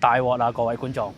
大鑊啦，各位觀眾！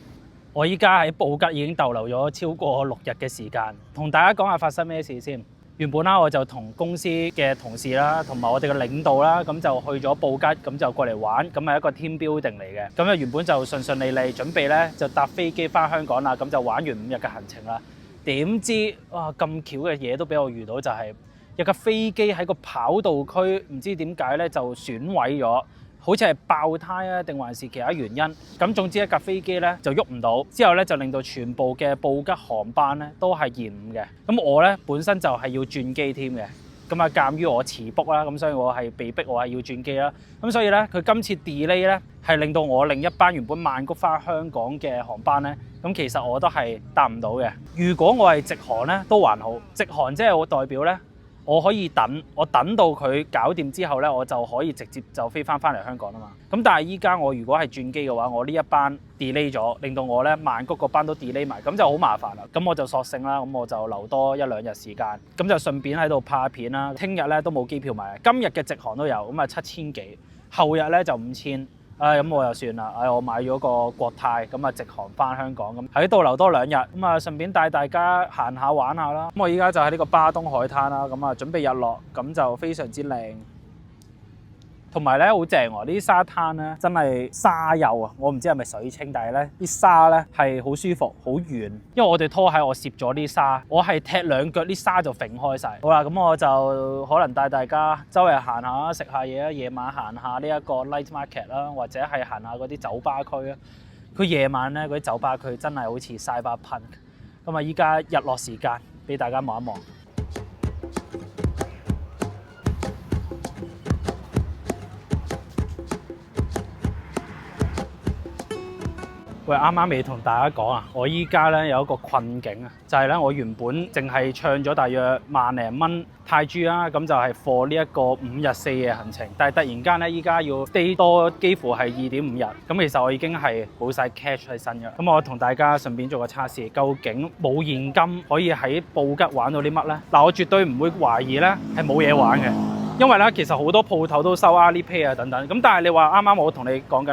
我依家喺布吉已經逗留咗超過6日嘅時間，同大家講下發生咩事先。原本啦，我就同公司嘅同事啦，同埋我哋嘅領導啦，咁就去咗布吉，咁就過嚟玩，咁係一個 team building 嚟嘅。咁啊原本就順順利利，準備咧就搭飛機翻香港啦，咁就玩完5日嘅行程啦。點知哇咁巧嘅嘢都俾我遇到，就係有架飛機喺個跑道區，唔知點解咧就損毀咗。好似係爆胎啊，定還是其他原因？咁總之一架飛機咧就喐唔到，之後咧就令到全部嘅布吉航班咧都係延誤嘅。咁我咧本身就係要轉機添嘅，咁啊鑑於我遲 book啦，咁所以我係被逼我係要轉機啦。咁所以咧佢今次 delay 咧係令到我另一班原本曼谷翻香港嘅航班咧，咁其實我都係搭唔到嘅。如果我係直航咧都還好，直航即係我代表咧。我可以等，我等到佢搞掂之後咧，我就可以直接就飛翻嚟香港啊嘛。咁但係依家我如果係轉機嘅話，我呢一班 delay 咗，令到我咧曼谷嗰班都 delay 埋，咁就好麻煩啦。咁我就索性啦，咁我就留多1-2日時間，咁就順便喺度拍片啦。聽日咧都冇機票買，今日嘅直航都有，咁啊7000幾，後日咧就5000。咁我就算啦，我買咗個國泰，咁啊直航翻香港，咁喺度留多2日，咁啊順便帶大家行下玩下啦。咁我依家就喺呢個巴東海灘啦，咁啊準備日落，咁就非常之靚，同埋咧好正喎！呢啲沙灘咧真係沙幼啊，我唔知係咪水清，但係咧啲沙咧係好舒服、好軟。因為我哋拖鞋我攝咗啲沙，我係踢2腳啲沙就揈開晒。好啦，咁我就可能帶大家周圍行下、食下嘢啦，夜晚行下呢一個 night market 啦，或者係行下嗰啲酒吧區啊。佢夜晚咧嗰啲酒吧區真係好似 cyberpunk。咁啊，依家日落時間，俾大家望一望。喂，啱啱未同大家講啊，我依家咧有一個困境啊，就係咧我原本淨係唱咗大約萬零蚊泰銖啦，咁就係 for 呢一個5日4夜行程，但係突然間咧依家要 stay 多幾乎係2.5日，咁其實我已經係冇晒 cash 喺身嘅。咁我同大家順便做個測試，究竟冇現金可以喺布吉玩到啲乜咧？嗱，我絕對唔會懷疑咧係冇嘢玩嘅，因為咧其實好多鋪頭都收 Alipay 啊等等，咁但係你話啱啱我同你講緊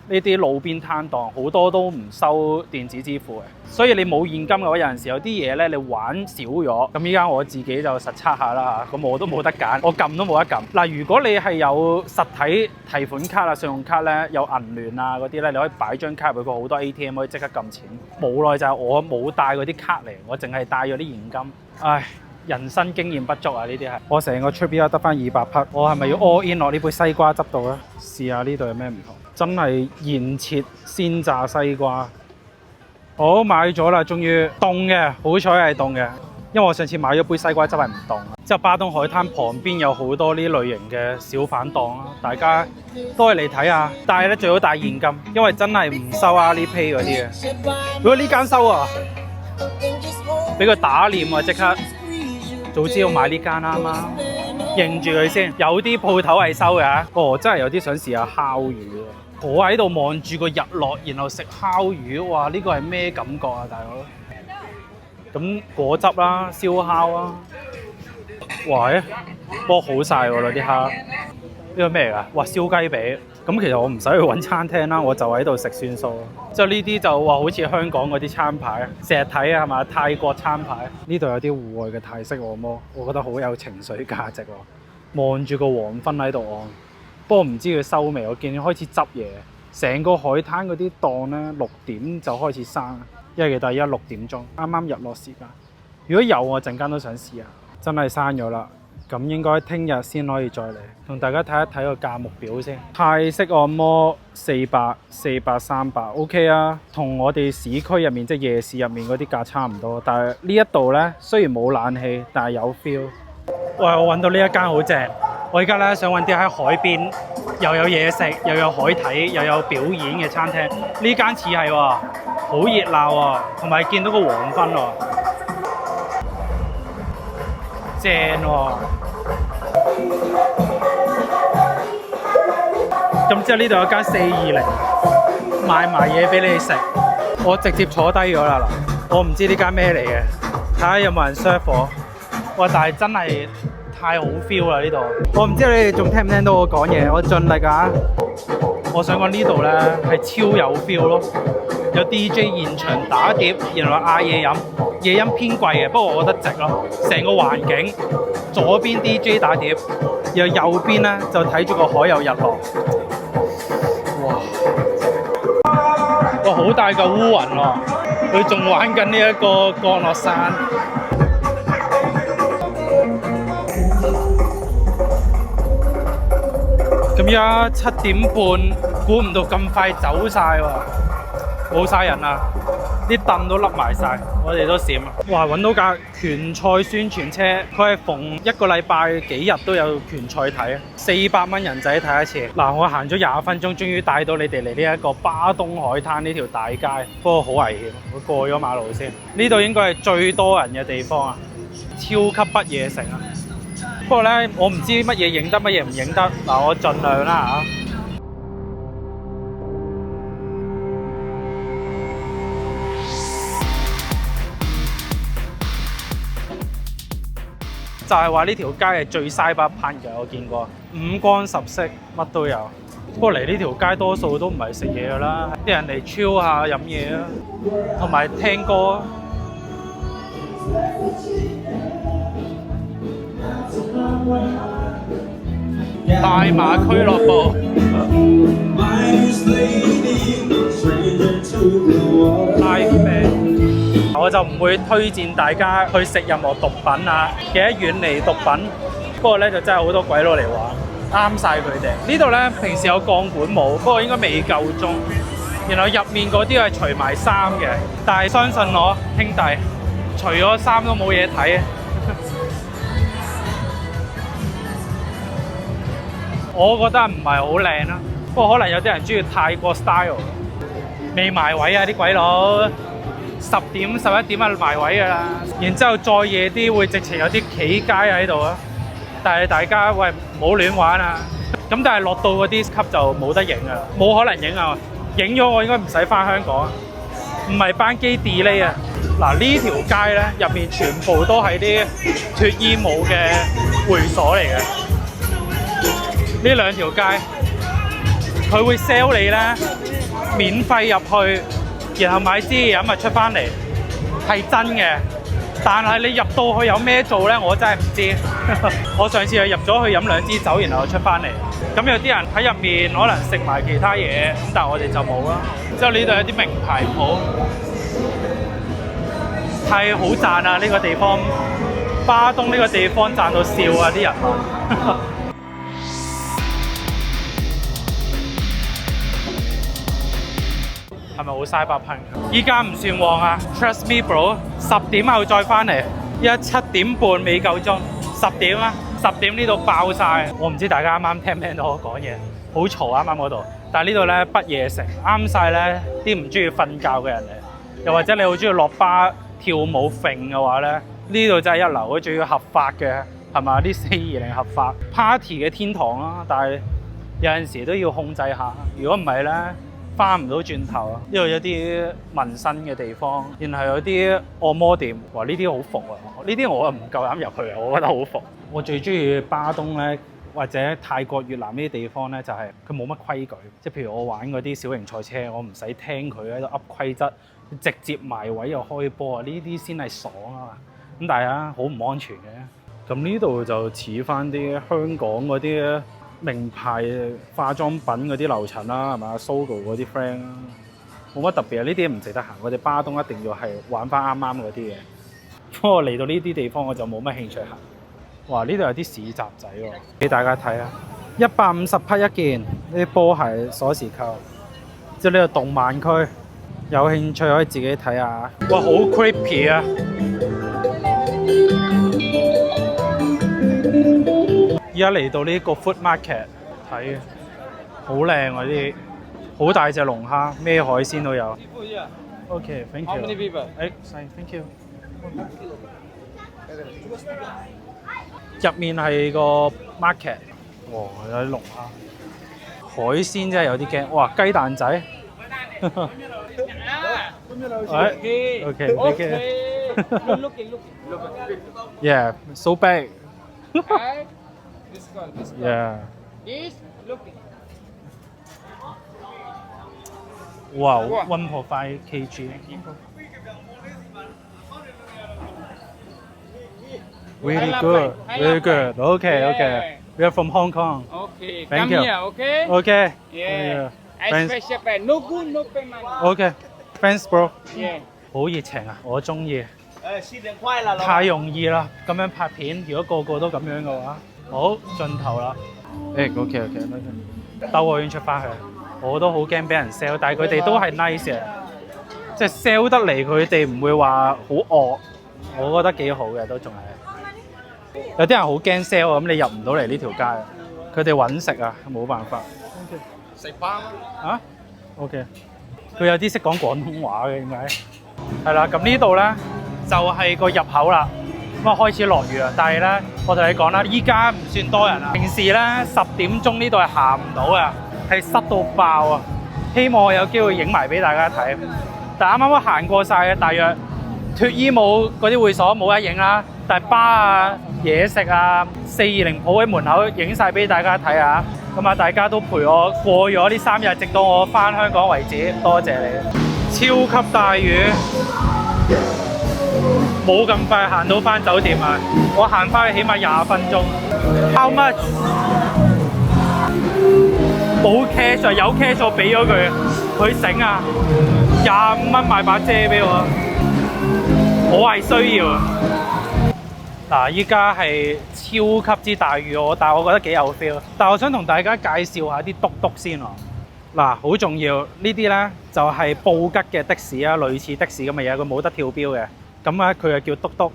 呢啲路邊攤檔好多都唔收電子支付嘅，所以你冇現金嘅話，有陣時有啲嘢咧你玩少咗。咁依家我自己就實測下啦嚇，咁我都冇得揀，我撳都冇得撳。嗱，如果你係有實體提款卡啊、信用卡咧，有銀聯啊嗰啲咧，你可以擺張卡入去，好多 ATM 可以即刻撳錢。無奈就係我冇帶嗰啲卡嚟，我淨係帶咗啲現金。唉，人生經驗不足啊！呢啲係我成個 trip 得翻200匹，我係咪要 all in 落呢杯西瓜汁度咧？試下呢度有咩唔同？真係現切鮮榨西瓜，好買咗啦，終於凍嘅，好彩係凍嘅，因為我上次買咗杯西瓜汁係唔凍。之後巴東海灘旁邊有好多呢類型嘅小販檔啦，大家都係嚟睇下，但係咧最好帶現金，因為真係唔收 Alipay 嗰啲嘅。如果呢間收啊，俾佢打臉啊！即刻早知要買呢間啱啱認住佢先。有啲鋪頭係收嘅，真係有啲想試下烤魚。我喺度望住個日落，然後食烤魚，哇！呢個係咩感覺啊，大佬？咁果汁啦、燒烤啦，哇！剝好晒喎啲蝦，呢個咩嚟㗎？哇！燒雞髀。咁其實我唔使去揾餐廳啦，我就喺度食算數。即係呢啲就話好似香港嗰啲餐牌，成日睇啊，係嘛？泰國餐牌。呢度有啲戶外嘅泰式按摩，我覺得好有情緒價值喎。望住個黃昏喺度按。不過唔知佢收未，我見佢開始執嘢，成個海灘嗰啲檔咧6點就開始閂，因為其實而家6點鐘，啱啱日落時間。如果有我陣間都想試下，真係閂咗啦，咁應該聽日先可以再嚟，同大家睇一睇個價目表先。泰式按摩400、300 OK 啊，同我哋市區入面即係夜市入面嗰啲價差唔多，但係呢一度咧雖然冇冷氣，但係有 feel。喂，我揾到呢一間好正。我而家咧想揾啲喺海邊又有嘢食又有海睇又有表演嘅餐廳，呢間似係喎，好熱鬧喎，同埋見到個黃昏喎，正喎。咁之後呢度有間420賣埋嘢俾你食，我直接坐低咗啦嗱，我唔知呢間咩嚟嘅，睇下有冇人 serve 我。哇！但係真係〜太好 feel 啦呢度，我唔知你哋仲聽唔聽到我講嘢，我盡力啊！我想講呢度咧係超有 feel 咯，有 DJ 現場打碟，然後嗌嘢飲，嘢飲偏貴嘅，不過我覺得值咯。成個環境，左邊 DJ 打碟，然後右邊咧就睇住個海有日落。哇！好大嚿烏雲喎，佢仲玩緊呢一個降落傘。咁而家7點半，估唔到咁快走晒喎，冇晒人啦，啲凳都笠埋晒，我哋都閃啦。哇！揾到架拳賽宣傳車，佢係逢一個禮拜幾日都有拳賽睇，400蚊人仔睇一次。嗱，我行咗20分鐘，終於帶到你哋嚟呢一個巴東海灘呢條大街，不過好危險，我過咗馬路先。呢度應該係最多人嘅地方啊，超級不夜城啊！不過咧，我唔知乜嘢影得，乜嘢唔影得。嗱，我盡量啦嚇。就係話呢條街係最cyberpunk嘅，我見過五光十色，乜都有。不過嚟呢條街多數都唔係食嘢㗎啦，啲人嚟 chill 下飲嘢啊，同埋聽歌。大馬俱樂部 Live Band， 我就唔會推薦大家去食任何毒品啊，記得遠離毒品。不過咧就真係好多鬼佬嚟玩，啱晒佢哋。呢度咧平時有鋼管舞，不過應該未夠鐘。然後入面嗰啲係除埋衫嘅，但係相信我兄弟，除咗衫都冇嘢睇。我覺得唔係好靚啦，不過可能有啲人中意泰國 style。未埋位啊啲鬼佬，10點11點啊埋位㗎啦。然之後再夜啲會直情有啲企街喺度啊，但係大家喂唔好亂玩啊。咁但係落到嗰啲級就冇得影啊，冇可能影啊，影咗我應該唔使返香港啊，唔係班機 delay 啊。嗱，呢條街咧入面全部都係啲脫衣舞嘅會所嚟嘅。呢兩條街，佢會 sell 你咧，免費入去，然後買支嘢飲咪出翻嚟，係真嘅。但係你入到去有咩做咧，我真係唔知。我上次係入咗去飲2支酒，然後出翻嚟。咁有啲人喺入面可能食埋其他嘢，咁但係我哋就冇啦。之後呢度有啲名牌鋪，係好賺啊！呢個地方，巴東呢個地方賺到笑啊！啲人民。係咪好cyberpunk？依家唔算旺啊 ，Trust me bro， 10點後再翻嚟，依家7點半未夠鐘，10點啦，10點呢度爆晒。我唔知大家啱啱聽唔聽到我講嘢，好嘈啱啱嗰度。但係呢度咧不夜城，啱晒咧啲唔中意瞓覺嘅人嚟，又或者你好中意落巴跳舞揈嘅話咧，呢度真係一流，仲要合法嘅，係嘛？啲420合法 party 嘅天堂啦，但係有陣時都要控制下，如果唔係咧，翻唔到轉頭啊！呢度有啲民生嘅地方，然後有啲按摩店，哇！呢啲好服啊！呢啲我唔夠膽入去啊，我覺得好服。我最中意巴東咧，或者泰國、越南呢啲地方咧，就係佢冇乜規矩。即係譬如我玩嗰啲小型賽車，我唔使聽佢喺度噏規則，直接埋位又開波啊！呢啲先係爽啊嘛！咁但係啊，好唔安全嘅。咁呢度就似翻啲香港嗰啲名牌化妝品嗰啲樓層啦，係嘛？Sogo 嗰啲 friend 啦，冇乜特別啊！呢啲唔值得行。我哋巴東一定要係玩翻啱啱嗰啲嘢。不過嚟到呢啲地方我就冇乜興趣行。哇！呢度有啲市集仔喎，俾大家睇啊！150匹一件，呢啲波鞋鎖匙扣。即係呢個動漫區，有興趣可以自己睇下。哇！好 creepy 啊！而家嚟到呢個 food market 睇，好靚喎啲，好大隻龍蝦，咩海鮮都有。OK，thank you。How many people？ thank you。入面係個 market， 哇，有啲龍蝦，海鮮真係有啲驚。哇，雞蛋仔。OK。Yeah, so big. Yeah. 哇，1.5 kg。Really good, very good. Okay. We are from Hong Kong. Okay, Thank come you. here, okay? Okay. Yeah. Thanks. Special pay, no good, no payment. Okay. Thanks, bro. Yeah. 好熱情啊！我中意。新年快樂！太容易啦，咁樣拍片，如果個個都咁樣嘅話，好盡頭啦。OK，兜個圈出翻去，我都好驚俾人 sell，但係佢哋都係 nice 嘅，即係 sell 得嚟佢哋唔會話好惡，我覺得幾好嘅都仲係。有啲人好驚 sell 啊，咁你入唔到嚟呢條街，佢哋揾食啊，冇辦法。食包啊 ？OK， 佢有啲識講廣東話嘅點解？係啦，咁呢度咧就係個入口啦。咁啊開始落雨啦，但係咧我同你講啦，依家唔算多人啦。平時咧10點鐘呢度係行唔到啊，係塞到爆啊！希望我有機會影埋俾大家睇。但係啱啱行過晒嘅，大約脫衣舞嗰啲會所冇得影啦，但係巴啊、嘢食啊、420鋪喺門口影晒俾大家睇下。咁啊，大家都陪我過咗呢3日，直到我翻香港為止。多謝你！超級大雨，冇咁快行到翻酒店啊！我行翻去起碼20分鐘。How much？ 冇 cash 啊，有 cash 我俾咗佢，佢醒啊！25蚊買把遮俾我，我係需要。嗱，依家係超級之大雨但係我覺得幾有 feel。但係我想同大家介紹下啲篤篤先喎。嗱，好重要，呢啲咧就係布吉嘅的士啊，類似的士咁嘅嘢，佢冇得跳標嘅。咁咧佢就叫篤篤，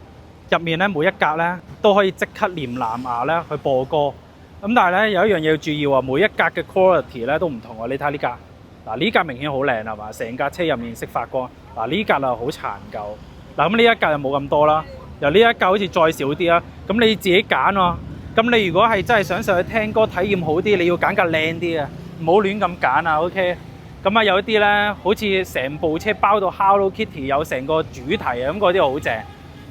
入面咧每一格咧都可以即刻連藍牙咧去播歌。咁但係咧有一樣嘢要注意喎，每一格嘅 quality 咧都唔同喎。你睇下呢格，嗱呢格明顯好靚係嘛，成架車入面識發光。嗱呢格啊好殘舊。嗱咁呢一格就冇咁多啦。由呢一格好似再少啲啦，咁你自己揀喎。咁你如果係真係想上去聽歌體驗好啲，你要揀架靚啲嘅，唔好亂咁揀啊。OK。咁啊有啲咧，好似成部車包到 Hello Kitty 有成個主題啊，咁嗰啲好正。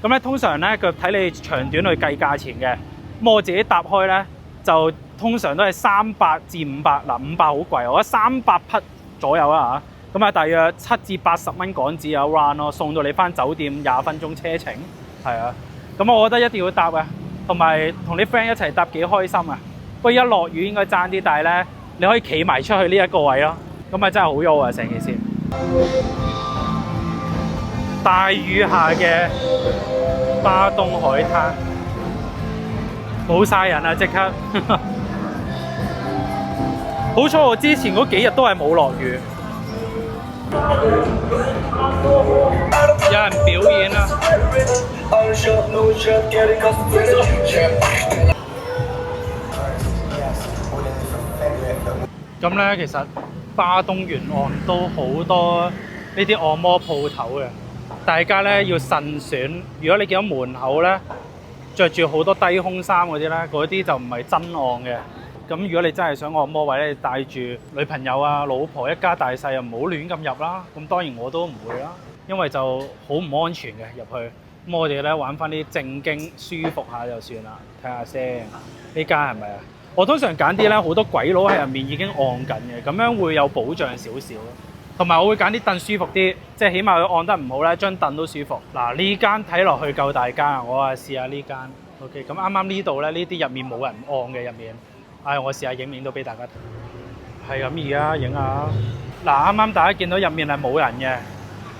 咁咧通常咧佢睇你長短去計價錢嘅。咁我自己搭開咧就通常都係300至500，嗱500好貴，我覺得300匹左右啦嚇。咁啊大約7至80蚊港紙有 run 咯，送到你翻酒店20分鐘車程。係啊，咁我覺得一定要搭啊，同埋同啲 friend 一齊搭幾開心啊！不過一落雨應該爭啲，但係咧你可以企埋出去呢一個位咯，咁啊真係好優啊成件事。大雨下嘅巴東海灘，冇晒人啊！即刻，好彩我之前嗰幾日都係冇落雨。有人表演啦。咁咧，其實巴東沿岸都好多呢啲按摩鋪頭嘅，大家咧要慎選。如果你見到門口咧着住好多低胸衫嗰啲咧，嗰啲就唔係真按嘅。咁如果你真係想按摩位咧，帶住女朋友啊、老婆一家大細又唔好亂咁入啦。咁當然我都唔會啦，因為就好唔安全嘅入去。咁我哋咧玩翻啲正經舒服下就算啦。睇下先，呢間係咪啊？我通常揀啲咧好多鬼佬喺入面已經按緊嘅，咁樣會有保障少少咯。同埋我會揀啲凳舒服啲，即係起碼佢按得唔好咧，張凳都舒服。嗱呢間睇落去夠大間啊，我試下呢間。OK， 咁啱啱呢度咧，呢啲入面冇人按嘅入面。我試下影面都俾大家睇，係咁而家影下。嗱，啱啱大家見到入面係冇人嘅，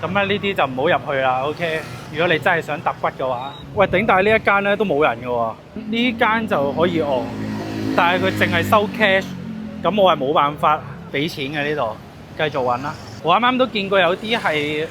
咁咧呢啲就唔好入去啦。OK， 如果你真係想揼骨嘅話，喂頂，但係呢一間咧都冇人嘅喎，呢間就可以按，但係佢淨係收 cash，咁我係冇辦法俾錢嘅呢度，繼續揾啦。我啱啱都見過有啲係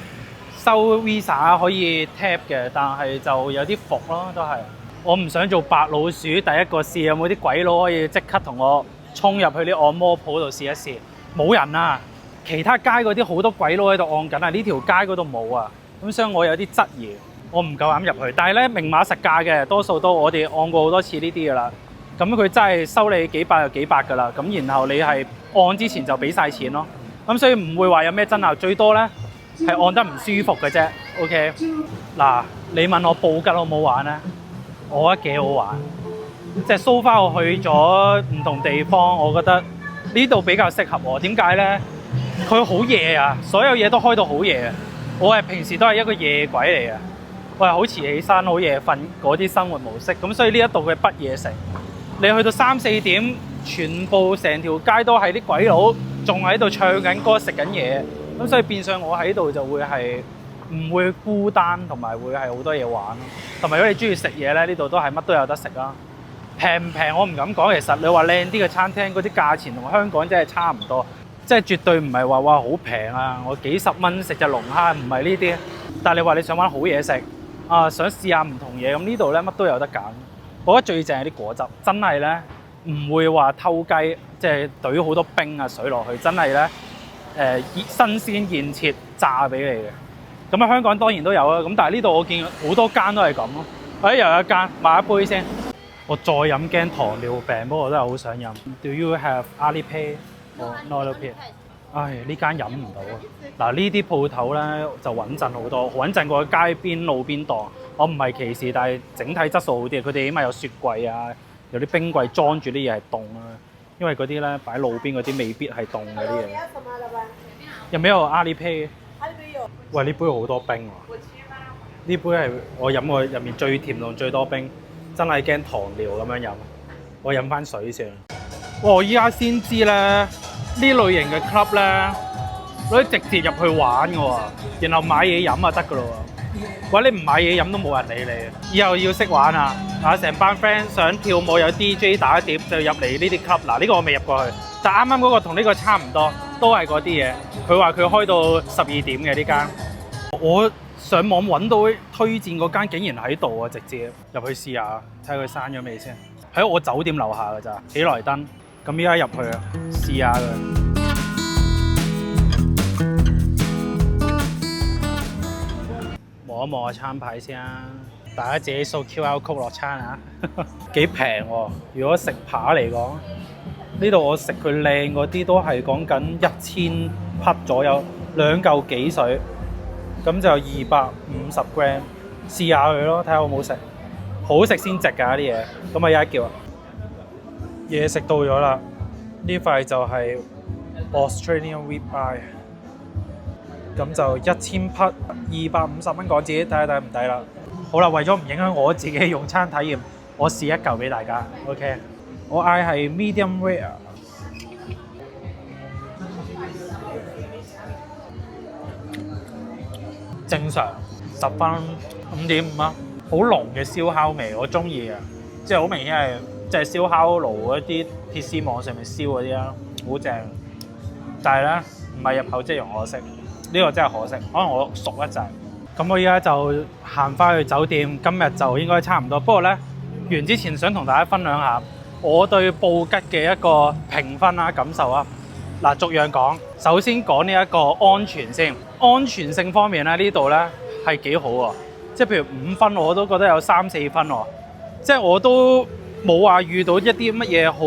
收 Visa 可以 tap 嘅，但係就有啲伏咯，都係。我唔想做白老鼠，第一個試有冇啲鬼佬可以即刻同我衝入去啲按摩鋪度試一試。冇人啊，其他街嗰啲好多鬼佬喺度按緊啊，呢條街嗰度冇啊，咁所以我有啲質疑，我唔夠膽入去。但係咧明碼實價嘅，多數都我哋按過好多次呢啲噶啦。咁佢真係收你幾百就幾百噶啦，咁然後你係按之前就俾晒錢咯。咁所以唔會話有咩爭拗，最多咧係按得唔舒服嘅啫。OK， 嗱，你問我布吉好唔好玩咧？我覺得幾好玩，即係 so far 我去咗唔同地方，我覺得呢度比較適合我。點解咧？佢好夜啊，所有嘢都開到好夜啊。我係平時都係一個夜鬼嚟嘅，我係好遲起身、好夜瞓嗰啲生活模式。咁所以呢一度嘅不夜城，你去到3、4點，全部成條街都係啲鬼佬，仲喺度唱緊歌、食緊嘢。咁所以變相我喺度就會係唔會孤單，同埋會係好多嘢玩咯。同埋如果你中意食嘢咧，呢度都係乜都有得食啦。平唔平我唔敢講，其實你話靚啲嘅餐廳嗰啲價錢同香港真係差唔多，即係絕對唔係話哇好平啊！我幾十蚊食隻龍蝦唔係呢啲。但係你話你想玩好嘢食啊，想試下唔同嘢，咁呢度咧乜都有得揀。我覺得最正係啲果汁，真係咧唔會話偷雞，即係懟好多冰啊水落去，真係咧新鮮現切炸俾你嘅。咁啊香港當然都有啦，咁但係呢度我見好多間都係咁咯。又有一間買一杯先，我再飲驚糖尿病，不過我都係好想飲。Do you have Alipay or not Alipay？唉，呢間飲唔到啊！嗱，呢啲鋪頭咧就穩陣好多，穩陣過街邊路邊檔。我唔係歧視，但係整體質素好啲。佢哋起碼有雪櫃啊，有啲冰櫃裝住啲嘢係凍啊。因為嗰啲咧擺路邊嗰啲未必係凍嘅啲嘢。有冇有 Alipay？喂，呢杯好多冰喎！呢杯係我飲過入面最甜同最多冰，真係驚糖尿咁樣飲。我飲翻水先。哇！我依家先知咧，呢類型嘅 club 咧，可以直接入去玩嘅喎，然後買嘢飲就得嘅咯喎。喂，你唔買嘢飲都冇人理你。以後要識玩啊！成班 friend 想跳舞有 DJ 打碟就入嚟呢啲 club。嗱，呢個我未入過去，但啱啱嗰個同呢個差唔多，都係嗰啲嘢。佢話佢開到12點嘅呢間。我上網揾到推薦嗰間，竟然喺度啊！直接入去試下，睇下佢閂咗未先。喺我酒店樓下㗎咋，喜來登。咁依家入去啊，試下佢。望一望個餐牌先啊，大家自己掃 QR code 落餐啊，幾平喎！如果食扒嚟講，呢度我食佢靚嗰啲都係講緊1000匹左右，2嚿幾水。咁就250 gram， 試下佢咯，睇下好唔好食。好食先值㗎啲嘢。咁啊，有一叫啊，嘢食到咗啦。呢塊就係 Australian Rib Eye， 咁就1000匹250蚊港紙，睇下抵唔抵啦。好啦，為咗唔影響我自己用餐體驗，我試一嚿俾大家。OK， 我嗌係 medium rare。正常10分5.5啊，好濃嘅燒烤味，我中意啊！即係好明顯係即係燒烤爐嗰啲鐵絲網上面燒嗰啲啦，好正。但係咧唔係入口即溶，可惜呢個真係可惜，可能我熟一陣。咁我依家就行翻去酒店，今日就應該差唔多。不過咧完之前想同大家分享下我對布吉嘅一個評分啦、感受啊。嗱，逐樣講。首先講呢一個安全先。安全性方面咧，呢度咧係幾好喎。即係譬如5分，我都覺得有3、4分喎。即係我都冇話遇到一啲乜嘢好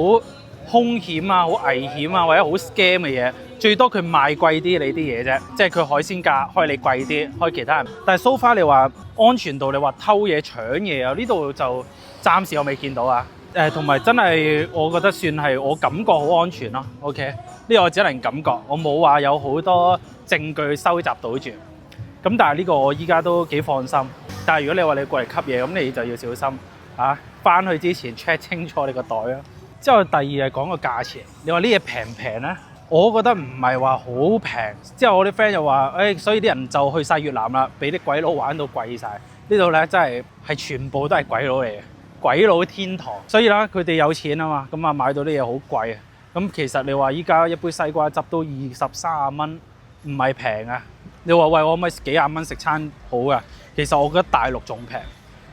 兇險啊、好危險啊或者好 scam 嘅嘢。最多佢賣貴啲你啲嘢啫，即係佢海鮮價開你貴啲，開其他人。但係 so far 你話安全度，你話偷嘢搶嘢啊，呢度就暫時我未見到啊。同埋真係我覺得算係我感覺好安全咯。OK，呢個我只能感覺，我冇話有好多證據收集到住。咁但係呢個我依家都幾放心。但係如果你話你過嚟吸嘢，咁你就要小心啊！翻去之前 check 清楚你個袋啊。之後第二係講個價錢，你話呢嘢平唔平咧？我覺得唔係話好平。之後我啲 friend 又話，所以啲人就去晒越南啦，俾啲鬼佬玩到貴晒。呢度咧真係全部都係鬼佬嚟嘅。鬼佬天堂，所以啦，佢哋有錢啊嘛，咁啊買到啲嘢好貴啊。咁其實你話依家一杯西瓜汁都20-30蚊，唔係平啊。你話喂，我可唔可以幾廿蚊食餐好噶？其實我覺得大陸仲平。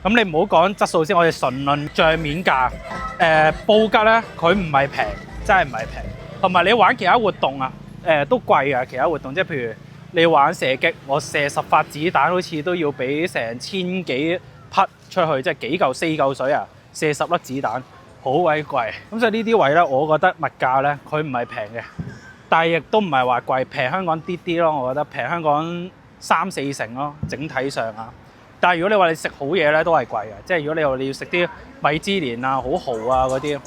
咁你唔好講質素先，我哋純論帳面價。布吉咧，佢唔係平，真係唔係平。同埋你玩其他活動啊，都貴啊。其他活動即係譬如你玩射擊，我射10發子彈好似都要俾成1000幾匹出去，即係幾嚿4嚿水啊，射10粒子彈，好鬼貴。咁所以呢啲位咧，我覺得物價咧，佢唔係平嘅，但係亦都唔係話貴，平香港啲啲咯。我覺得平香港3-4成咯，整體上啊。但係如果你話你食好嘢咧，都係貴嘅。即係如果你話你要食啲米芝蓮啊、好蠔啊嗰啲，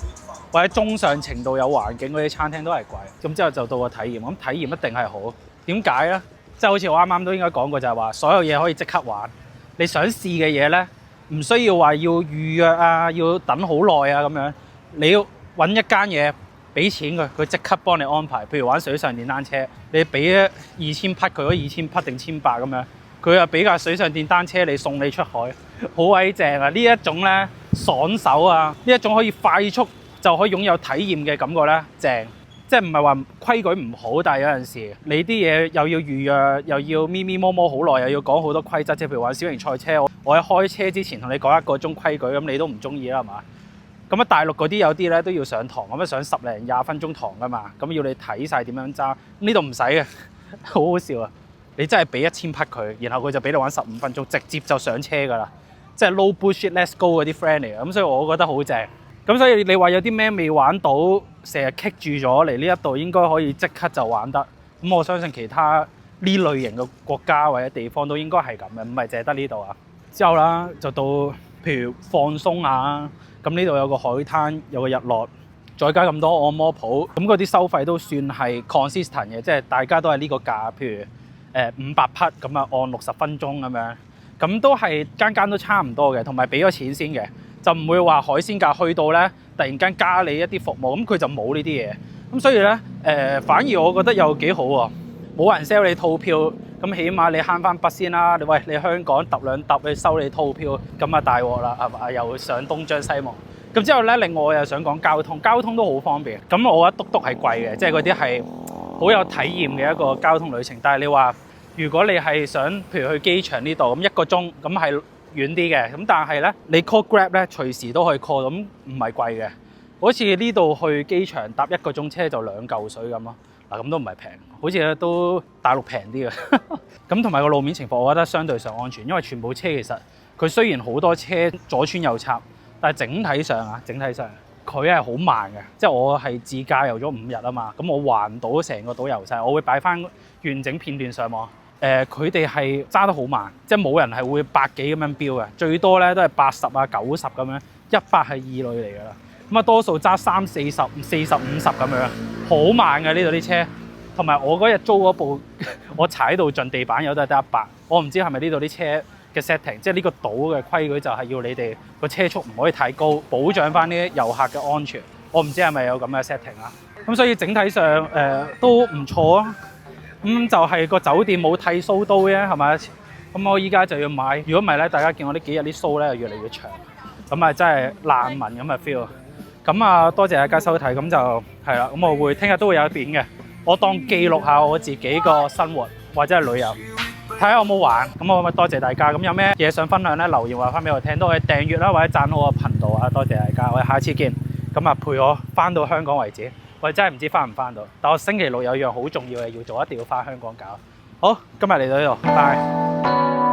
或者中上程度有環境嗰啲餐廳都係貴。咁之後就到個體驗，咁體驗一定係好。點解咧？即係好似我啱啱都應該講過，就係話所有嘢可以即刻玩。你想試嘅嘢咧，唔需要話要預約啊，要等好耐啊咁樣。你要揾一間嘢，俾錢佢，佢即刻幫你安排。譬如玩水上電單車，你俾2000匹佢，嗰2000匹定1800咁樣，佢又俾架水上電單車你送你出海，好鬼正啊！呢一種咧爽手啊，呢一種可以快速就可以擁有體驗嘅感覺咧，正。即係唔係話規矩唔好，但係有陣時你啲嘢又要預約，又要咪咪摸摸好耐，又要講好多規則。即係譬如玩小型賽車，我喺開車之前同你講1個鐘規矩，咁你都唔中意啦，係嘛？咁啊，大陸嗰啲有啲咧都要上堂，咁啊上10零20分鐘堂噶嘛，咁要你睇晒點樣揸。呢度唔使嘅，好好笑啊！你真係俾1000匹佢，然後佢就俾你玩15分鐘，直接就上車㗎啦。即係 low bullshit let's go 嗰啲 friend 嚟嘅，咁所以我覺得好正。咁所以你話有啲咩未玩到，成日棘住咗嚟呢一度，應該可以即刻就玩得。咁我相信其他呢類型嘅國家或者地方都應該係咁嘅，唔係淨係得呢度啊。之後啦，就到譬如放鬆下，咁呢度有個海灘，有個日落，再加咁多按摩鋪，咁嗰啲收費都算係 consistent 嘅，即係大家都係呢個價。譬如500匹咁啊，按60分鐘咁樣，咁都係間間都差唔多嘅，同埋俾咗錢先嘅。就唔會話海鮮價去到咧，突然間加你一啲服務，咁佢就冇呢啲嘢。咁所以咧，反而我覺得又幾好喎，冇人 sell 你套票，咁起碼你慳翻筆先啦。喂，你香港揼兩揼去收你套票，咁啊大鑊啦，係嘛？又上東張西望。咁之後咧，另外我又想講交通都好方便。咁我覺得篤係貴嘅，即係嗰啲係好有體驗嘅一個交通旅程。但係你話，如果你係想譬如去機場呢度，咁1個鐘，咁係遠啲嘅，咁但係咧，你 call Grab 咧，隨時都可以 call，咁唔係貴嘅。好似呢度去機場搭1個鐘車就2嚿水咁咯。嗱，咁都唔係平，好似都大陸平啲嘅。咁同埋個路面情況，我覺得相對上安全，因為全部車其實佢雖然好多車左穿右插，但係整體上佢係好慢嘅。即係我係自駕遊咗5日啊嘛，咁我環島成個島遊晒，我會擺翻完整片段上網。佢哋係揸得好慢，即係冇人係會100幾咁樣飆嘅，最多咧都係80啊90咁樣，100係異類嚟㗎啦。咁啊多數揸30、40、40、50咁樣，好慢嘅呢度啲車。同埋我嗰日租嗰部，我踩到盡地板油都係得100。我唔知係咪呢度啲車嘅 setting， 即係呢個島嘅規矩就係要你哋個車速唔可以太高，保障翻啲遊客嘅安全。我唔知係咪有咁嘅 setting 啦。咁所以整體上都唔錯啊。咁就係個酒店冇剃鬚刀啫，係咪？咁我依家就要買。如果唔係咧，大家見我呢幾日啲鬚咧又越嚟越長，咁啊真係難聞咁嘅 feel。咁啊多謝大家收睇，咁就係啦。咁我會聽日都會有一片嘅，我當記錄下我自己個生活或者係旅遊，睇下有冇玩。咁我咪多謝大家。咁有咩嘢想分享咧，留言話翻俾我聽，都可以訂閱啦，或者讚好我頻道啊。多謝大家，我哋下次見。咁啊陪我翻到香港為止。我真係唔知翻唔翻到，但我星期六有樣好重要嘅要做，一定要翻香港搞。好，今日嚟到呢度，拜拜。